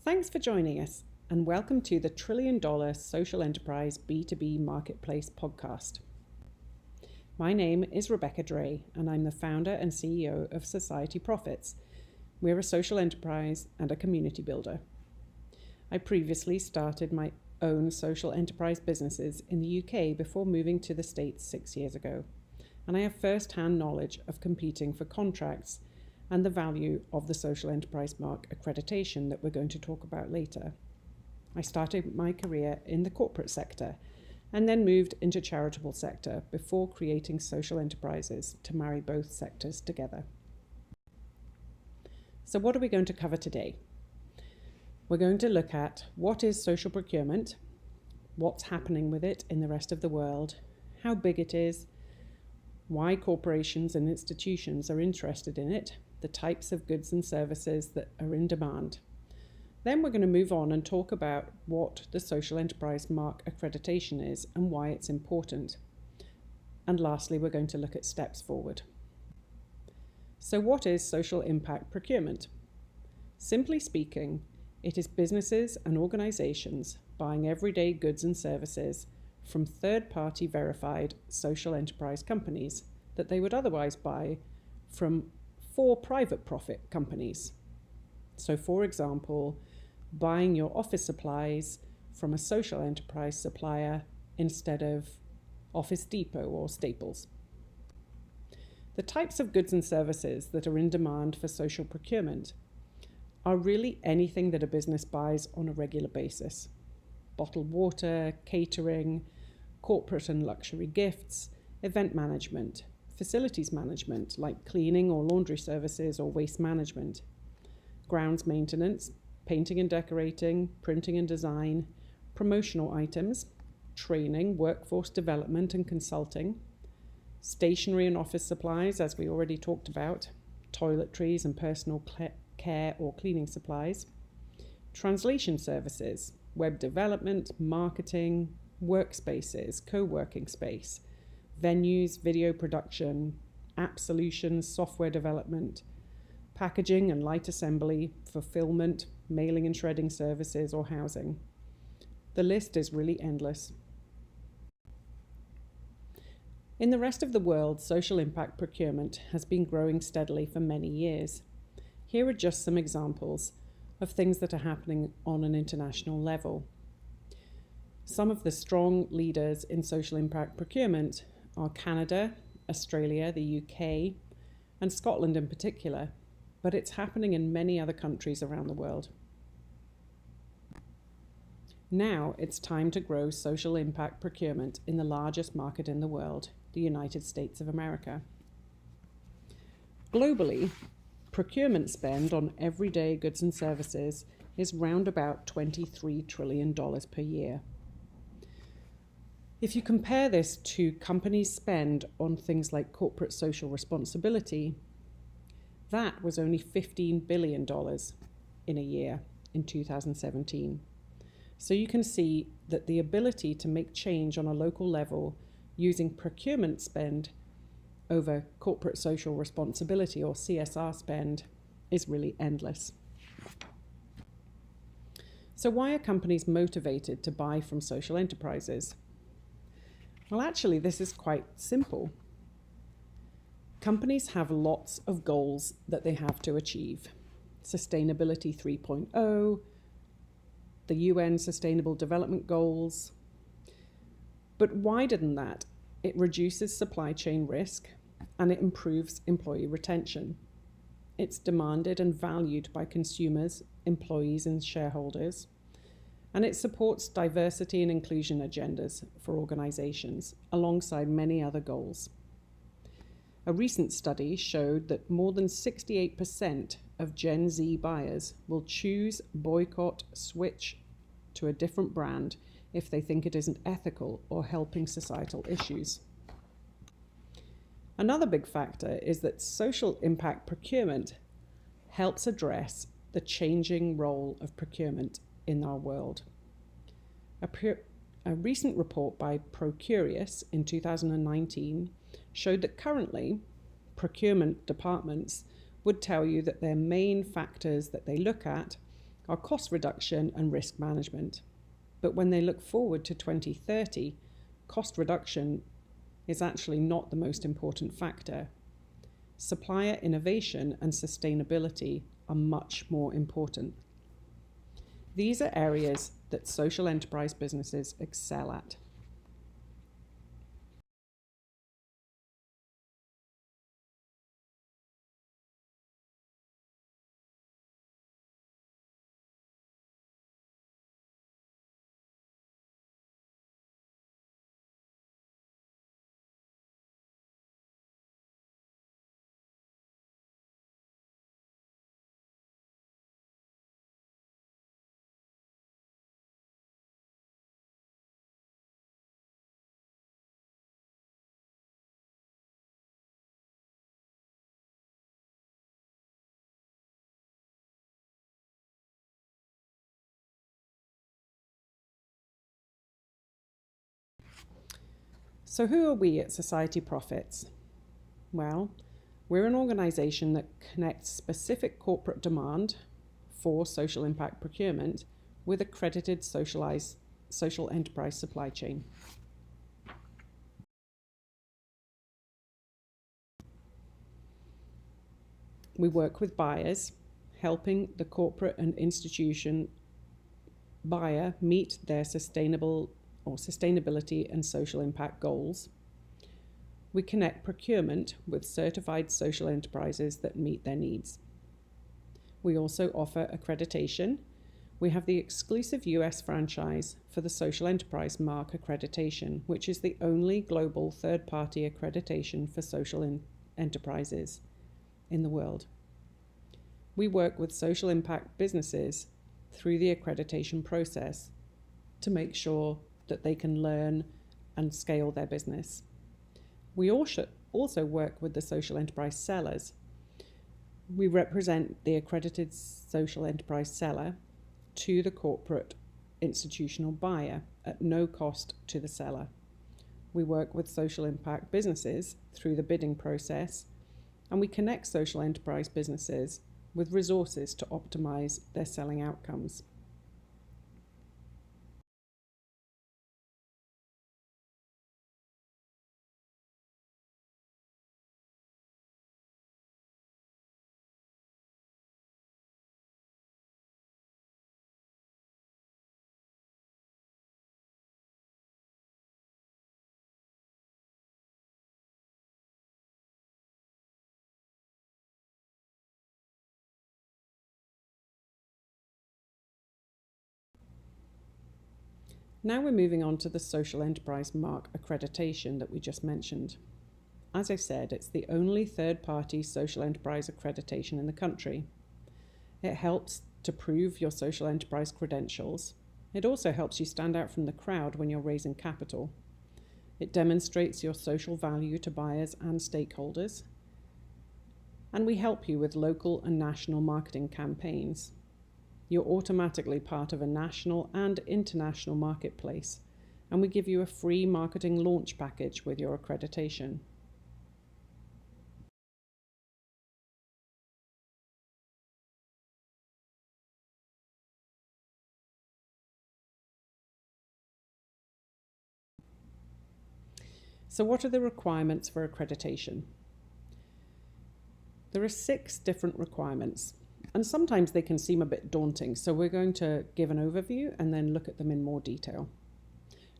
Thanks for joining us, and welcome to the $1 Trillion Social Enterprise B2B Marketplace podcast. My name is Rebecca Dray, and I'm the founder and CEO of Society Profits. We're a social enterprise and a community builder. I previously started my own social enterprise businesses in the UK before moving to the States 6 years ago, and I have first-hand knowledge of competing for contracts and the value of the social enterprise mark accreditation that we're going to talk about later. I started my career in the corporate sector and then moved into charitable sector before creating social enterprises to marry both sectors together. So what are we going to cover today? We're going to look at what is social procurement, what's happening with it in the rest of the world, how big it is, why corporations and institutions are interested in it, the types of goods and services that are in demand. Then we're going to move on and talk about what the social enterprise mark accreditation is and why it's important. And lastly, we're going to look at steps forward. So what is social impact procurement? Simply speaking, it is businesses and organizations buying everyday goods and services from third-party verified social enterprise companies that they would otherwise buy from for private profit companies. So for example, buying your office supplies from a social enterprise supplier instead of Office Depot or Staples. The types of goods and services that are in demand for social procurement are really anything that a business buys on a regular basis. Bottled water, catering, corporate and luxury gifts, event management, facilities management like cleaning or laundry services or waste management, grounds maintenance, painting and decorating, printing and design, promotional items, training, workforce development and consulting, stationery and office supplies, as we already talked about, toiletries and personal care or cleaning supplies, translation services, web development, marketing, workspaces, co-working space, venues, video production, app solutions, software development, packaging and light assembly, fulfillment, mailing and shredding services, or housing. The list is really endless. In the rest of the world, social impact procurement has been growing steadily for many years. Here are just some examples of things that are happening on an international level. Some of the strong leaders in social impact procurement are Canada, Australia, the UK, and Scotland in particular, but it's happening in many other countries around the world. Now it's time to grow social impact procurement in the largest market in the world, the United States of America. Globally, procurement spend on everyday goods and services is round about $23 trillion per year. If you compare this to companies' spend on things like corporate social responsibility, that was only $15 billion in a year in 2017. So you can see that the ability to make change on a local level using procurement spend over corporate social responsibility or CSR spend is really endless. So why are companies motivated to buy from social enterprises? Well, actually, this is quite simple. Companies have lots of goals that they have to achieve. Sustainability 3.0, the UN Sustainable Development Goals. But wider than that, it reduces supply chain risk and it improves employee retention. It's demanded and valued by consumers, employees, and shareholders. And it supports diversity and inclusion agendas for organizations, alongside many other goals. A recent study showed that more than 68% of Gen Z buyers will choose, boycott, switch to a different brand if they think it isn't ethical or helping societal issues. Another big factor is that social impact procurement helps address the changing role of procurement in our world. A recent report by Procurious in 2019 showed that currently procurement departments would tell you that their main factors that they look at are cost reduction and risk management. But when they look forward to 2030, cost reduction is actually not the most important factor. Supplier innovation and sustainability are much more important. These are areas that social enterprise businesses excel at. So who are we at Society Profits? Well, we're an organisation that connects specific corporate demand for social impact procurement with accredited social enterprise supply chain. We work with buyers, helping the corporate and institution buyer meet their sustainability and social impact goals. We connect procurement with certified social enterprises that meet their needs. We also offer accreditation. We have the exclusive US franchise for the Social Enterprise Mark Accreditation, which is the only global third-party accreditation for social enterprises in the world. We work with social impact businesses through the accreditation process to make sure that they can learn and scale their business. We also work with the social enterprise sellers. We represent the accredited social enterprise seller to the corporate institutional buyer at no cost to the seller. We work with social impact businesses through the bidding process, and we connect social enterprise businesses with resources to optimize their selling outcomes. Now we're moving on to the Social Enterprise Mark Accreditation that we just mentioned. As I said, it's the only third-party social enterprise accreditation in the country. It helps to prove your social enterprise credentials. It also helps you stand out from the crowd when you're raising capital. It demonstrates your social value to buyers and stakeholders. And we help you with local and national marketing campaigns. You're automatically part of a national and international marketplace, and we give you a free marketing launch package with your accreditation. So what are the requirements for accreditation? There are 6 different requirements, and sometimes they can seem a bit daunting, so we're going to give an overview and then look at them in more detail.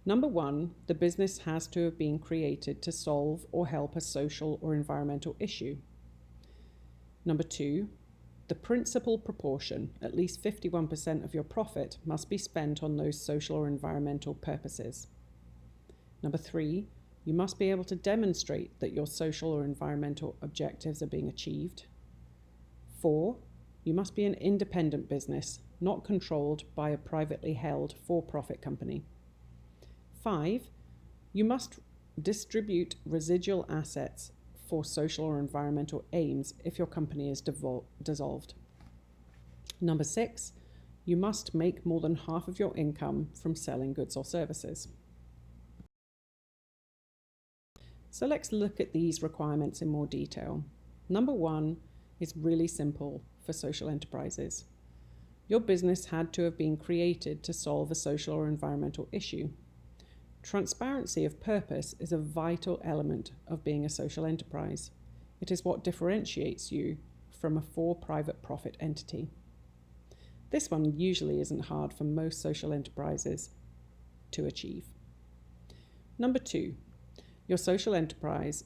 Number 1, the business has to have been created to solve or help a social or environmental issue. Number 2, the principal proportion, at least 51% of your profit, must be spent on those social or environmental purposes. Number 3, you must be able to demonstrate that your social or environmental objectives are being achieved. 4, you must be an independent business, not controlled by a privately held for-profit company. 5, you must distribute residual assets for social or environmental aims if your company is dissolved. Number 6, you must make more than half of your income from selling goods or services. So let's look at these requirements in more detail. Number 1 is really simple for social enterprises. Your business had to have been created to solve a social or environmental issue. Transparency of purpose is a vital element of being a social enterprise. It is what differentiates you from a for-private profit entity. This one usually isn't hard for most social enterprises to achieve. Number 2, your social enterprise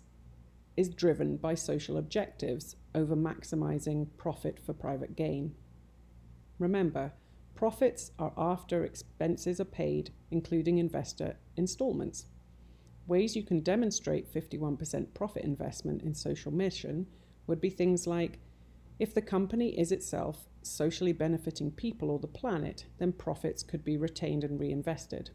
is driven by social objectives over maximizing profit for private gain. Remember, profits are after expenses are paid, including investor installments. Ways you can demonstrate 51% profit investment in social mission would be things like, if the company is itself socially benefiting people or the planet, then profits could be retained and reinvested.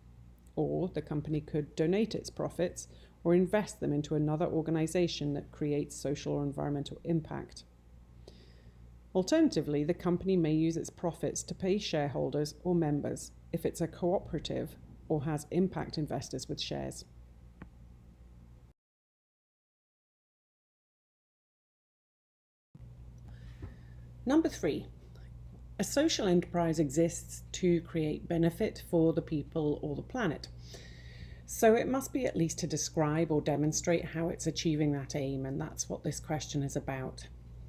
Or the company could donate its profits or invest them into another organization that creates social or environmental impact. Alternatively, the company may use its profits to pay shareholders or members if it's a cooperative or has impact investors with shares. Number 3, a social enterprise exists to create benefit for the people or the planet. So it must be at least to describe or demonstrate how it's achieving that aim, and that's what this question is about.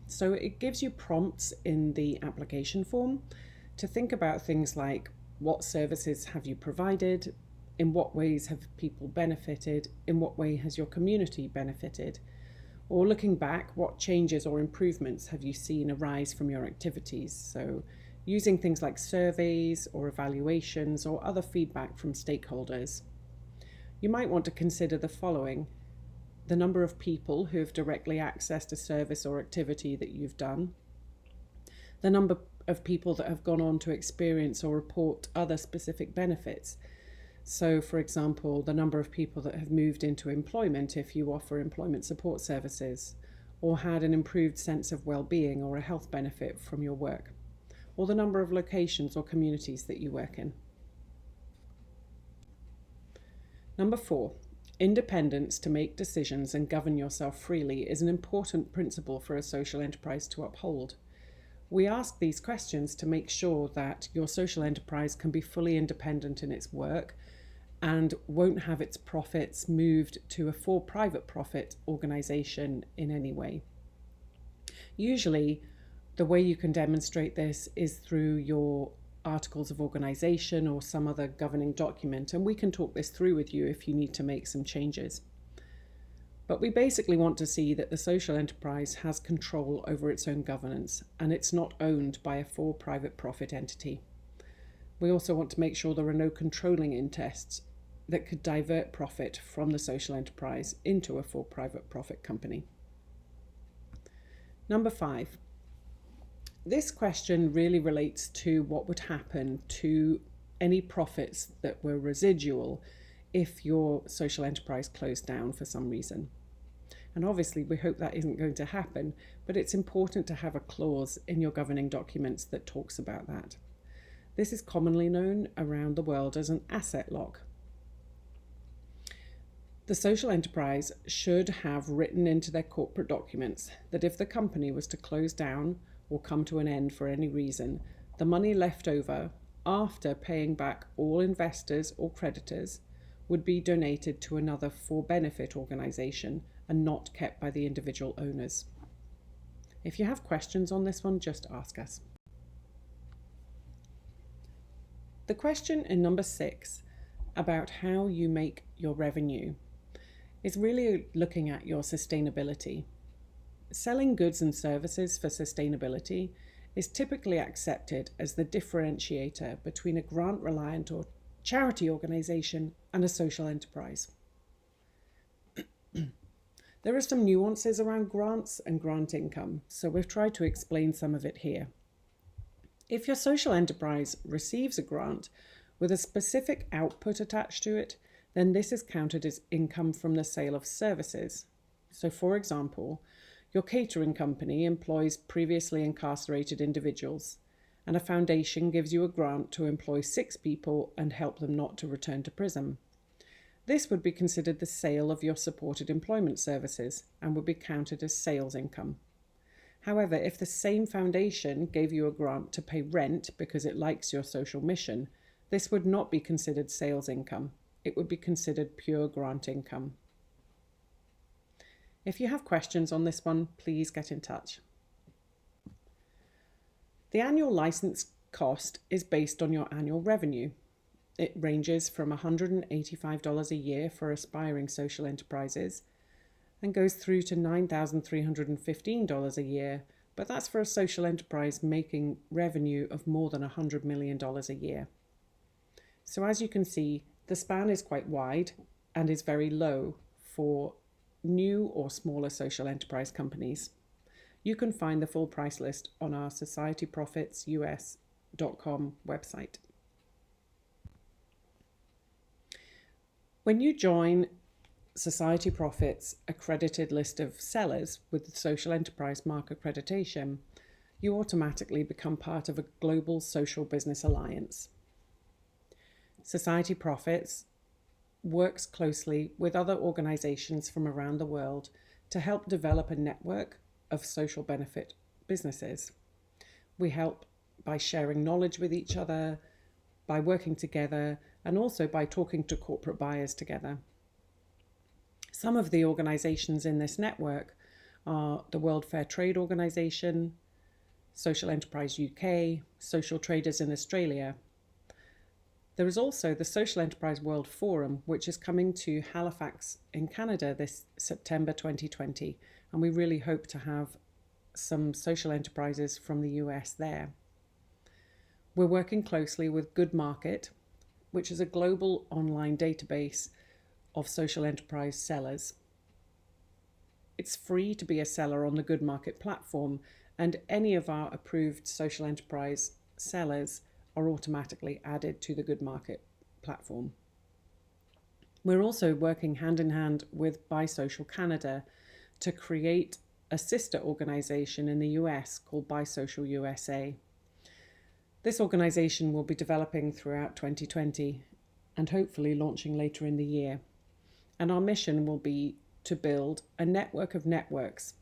So it gives you prompts in the application form to think about things like, what services have you provided? In what ways have people benefited? In what way has your community benefited? Or looking back, what changes or improvements have you seen arise from your activities? So using things like surveys or evaluations or other feedback from stakeholders. You might want to consider the following: the number of people who have directly accessed a service or activity that you've done, the number of people that have gone on to experience or report other specific benefits. So, for example, the number of people that have moved into employment if you offer employment support services, or had an improved sense of well-being or a health benefit from your work, or the number of locations or communities that you work in. Number 4, independence to make decisions and govern yourself freely is an important principle for a social enterprise to uphold. We ask these questions to make sure that your social enterprise can be fully independent in its work and won't have its profits moved to a for-private profit organization in any way. Usually, the way you can demonstrate this is through your articles of organization or some other governing document, and we can talk this through with you if you need to make some changes. But we basically want to see that the social enterprise has control over its own governance and it's not owned by a for-private profit entity. We also want to make sure there are no controlling interests that could divert profit from the social enterprise into a for-private profit company. Number 5. This question really relates to what would happen to any profits that were residual if your social enterprise closed down for some reason. And obviously we hope that isn't going to happen, but it's important to have a clause in your governing documents that talks about that. This is commonly known around the world as an asset lock. The social enterprise should have written into their corporate documents that if the company was to close down or come to an end for any reason, the money left over after paying back all investors or creditors would be donated to another for-benefit organization and not kept by the individual owners. If you have questions on this one, just ask us. The question in number 6 about how you make your revenue is really looking at your sustainability. Selling goods and services for sustainability is typically accepted as the differentiator between a grant-reliant or charity organization and a social enterprise. There are some nuances around grants and grant income, so we've tried to explain some of it here. If your social enterprise receives a grant with a specific output attached to it, then this is counted as income from the sale of services. So, for example, your catering company employs previously incarcerated individuals, and a foundation gives you a grant to employ 6 people and help them not to return to prison. This would be considered the sale of your supported employment services and would be counted as sales income. However, if the same foundation gave you a grant to pay rent because it likes your social mission, this would not be considered sales income. It would be considered pure grant income. If you have questions on this one, please get in touch. The annual license cost is based on your annual revenue. It ranges from $185 a year for aspiring social enterprises and goes through to $9,315 a year, but that's for a social enterprise making revenue of more than $100 million a year. So as you can see, the span is quite wide and is very low for new or smaller social enterprise companies. You can find the full price list on our societyprofitsus.com website. When you join Society Profits' accredited list of sellers with the Social Enterprise Mark Accreditation, you automatically become part of a global social business alliance. Society Profits works closely with other organizations from around the world to help develop a network of social benefit businesses. We help by sharing knowledge with each other, by working together, and also by talking to corporate buyers together. Some of the organizations in this network are the World Fair Trade Organization, Social Enterprise UK, Social Traders in Australia. There is also the Social Enterprise World Forum, which is coming to Halifax in Canada this September 2020, and we really hope to have some social enterprises from the US there. We're working closely with Good Market, which is a global online database of social enterprise sellers. It's free to be a seller on the Good Market platform, and any of our approved social enterprise sellers are automatically added to the Good Market platform. We're also working hand in hand with BiSocial Canada to create a sister organization in the US called BiSocial USA. This organization will be developing throughout 2020 and hopefully launching later in the year. And our mission will be to build a network of networks,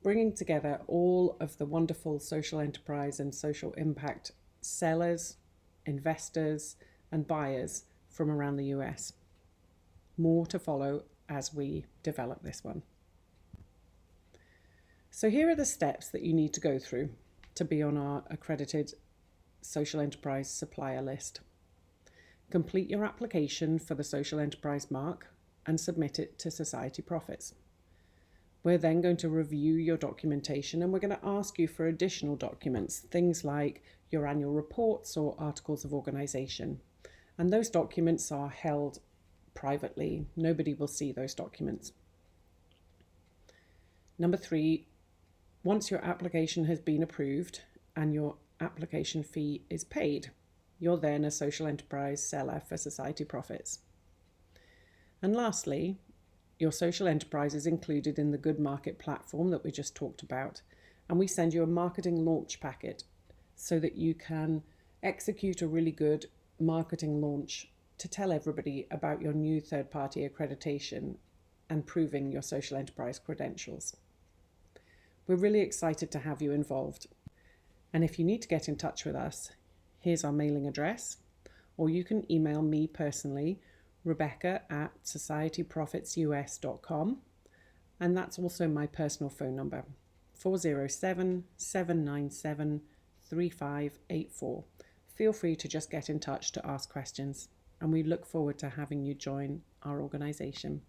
bringing together all of the wonderful social enterprise and social impact sellers, investors, and buyers from around the US. More to follow as we develop this one. So here are the steps that you need to go through to be on our accredited social enterprise supplier list. Complete your application for the social enterprise mark and submit it to Society Profits. We're then going to review your documentation, and we're going to ask you for additional documents, things like your annual reports or articles of organization. And those documents are held privately. Nobody will see those documents. Number 3, once your application has been approved and your application fee is paid, you're then a social enterprise seller for Society Profits. And lastly, your social enterprise is included in the Good Market platform that we just talked about, and we send you a marketing launch packet so that you can execute a really good marketing launch to tell everybody about your new third-party accreditation and proving your social enterprise credentials. We're really excited to have you involved. And if you need to get in touch with us, here's our mailing address, or you can email me personally, Rebecca@societyprofitsus.com, and that's also my personal phone number, 407-797-3584. Feel free to just get in touch to ask questions, and we look forward to having you join our organisation.